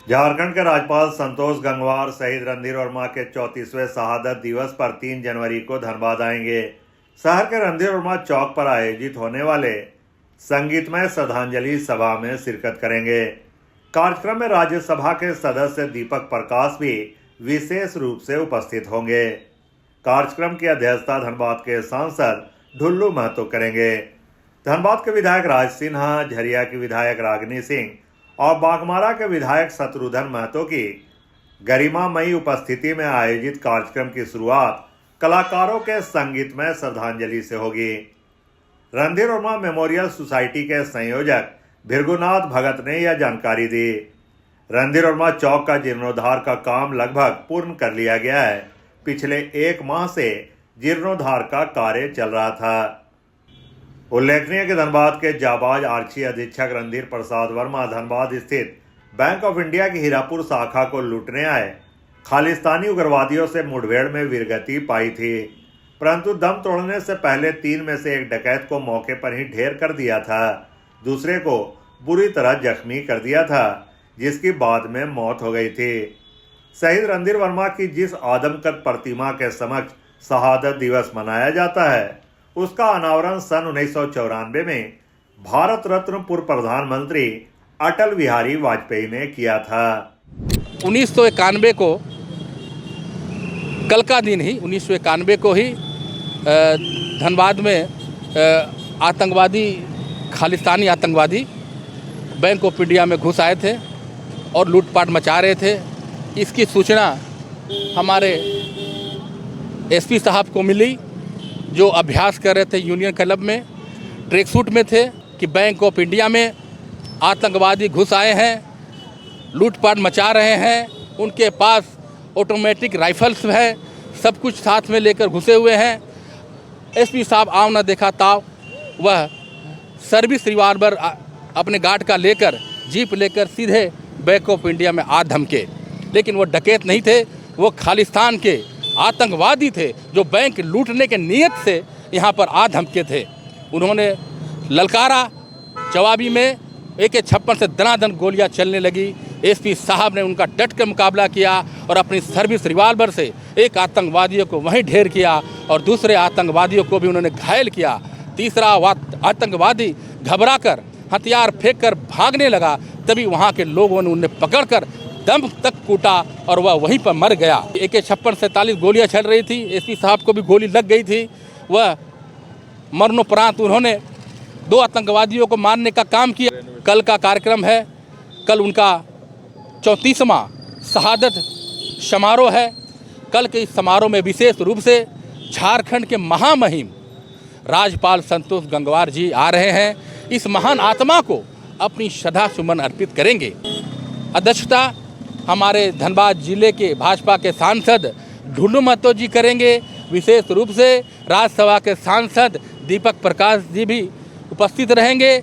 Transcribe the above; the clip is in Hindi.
झारखंड के राज्यपाल संतोष गंगवार शहीद रणधीर वर्मा के 34वें शहादत दिवस पर 3 जनवरी को धनबाद आएंगे। शहर के रणधीर वर्मा चौक पर आयोजित होने वाले संगीतमय श्रद्धांजलि सभा में शिरकत करेंगे। कार्यक्रम में राज्यसभा के सदस्य दीपक प्रकाश भी विशेष रूप से उपस्थित होंगे। कार्यक्रम की अध्यक्षता धनबाद के सांसद ढुल्लू महतो करेंगे। धनबाद के विधायक राज सिन्हा, झरिया की विधायक रागिनी सिंह और बाघमारा के विधायक शत्रुघ्न महतो की गरिमामयी उपस्थिति में आयोजित कार्यक्रम की शुरुआत कलाकारों के संगीतमय श्रद्धांजलि से होगी। रणधीर वर्मा मेमोरियल सोसाइटी के संयोजक भृगुनाथ भगत ने यह जानकारी दी। रणधीर वर्मा चौक का जीर्णोद्धार का काम लगभग पूर्ण कर लिया गया है। पिछले 1 माह से जीर्णोद्धार का कार्य चल रहा था। उल्लेखनीय कि धनबाद के जाबाज आरक्षी अधीक्षक रणधीर प्रसाद वर्मा धनबाद स्थित बैंक ऑफ इंडिया की हीरापुर शाखा को लूटने आए खालिस्तानी उग्रवादियों से मुठभेड़ में वीरगति पाई थी, परंतु दम तोड़ने से पहले 3 में से एक डकैत को मौके पर ही ढेर कर दिया था। दूसरे को बुरी तरह जख्मी कर दिया था, जिसकी बाद में मौत हो गई थी। शहीद रणधीर वर्मा की जिस आदमकद प्रतिमा के समक्ष शहादत दिवस मनाया जाता है, उसका अनावरण सन 1994 में भारत रत्न पूर्व प्रधानमंत्री अटल बिहारी वाजपेयी ने किया था। 1991 को कल का दिन ही 1991 को ही धनबाद में आतंकवादी खालिस्तानी आतंकवादी बैंक ऑफ इंडिया में घुस आए थे और लूटपाट मचा रहे थे। इसकी सूचना हमारे एसपी साहब को मिली, जो अभ्यास कर रहे थे यूनियन क्लब में, ट्रैक सूट में थे, कि बैंक ऑफ इंडिया में आतंकवादी घुस आए हैं, लूटपाट मचा रहे हैं, उनके पास ऑटोमेटिक राइफल्स है, सब कुछ साथ में लेकर घुसे हुए हैं। एसपी साहब आव न देखा ताव, वह सर्विस रिवॉल्वर अपने गार्ड का लेकर जीप लेकर सीधे बैंक ऑफ इंडिया में आ धमके। लेकिन वो डकैत नहीं थे, वो खालिस्तान के आतंकवादी थे जो बैंक लूटने के नियत से यहाँ पर आ धमके थे। उन्होंने ललकारा, जवाबी में AK-56 से दनादन गोलियां चलने लगी। एसपी साहब ने उनका डट कर मुकाबला किया और अपनी सर्विस रिवॉल्वर से एक आतंकवादियों को वहीं ढेर किया और दूसरे आतंकवादियों को भी उन्होंने घायल किया। तीसरा आतंकवादी घबराकर हथियार फेंक कर भागने लगा, तभी वहाँ के लोगों ने उन्हें पकड़कर दम तक कूटा और वह वहीं पर मर गया। AK-56 से 47 गोलियां चल रही थी। एसपी साहब को भी गोली लग गई थी। वह मरणोपरांत उन्होंने 2 आतंकवादियों को मारने का काम किया। कल का कार्यक्रम है, कल उनका 34वां शहादत समारोह है। कल के इस समारोह में विशेष रूप से झारखंड के महामहिम राज्यपाल संतोष गंगवार जी आ रहे हैं। इस महान आत्मा को अपनी श्रद्धा सुमन अर्पित करेंगे। अध्यक्षता हमारे धनबाद जिले के भाजपा के सांसद ढुल्लू महतो जी करेंगे। विशेष रूप से राज्यसभा के सांसद दीपक प्रकाश जी भी उपस्थित रहेंगे।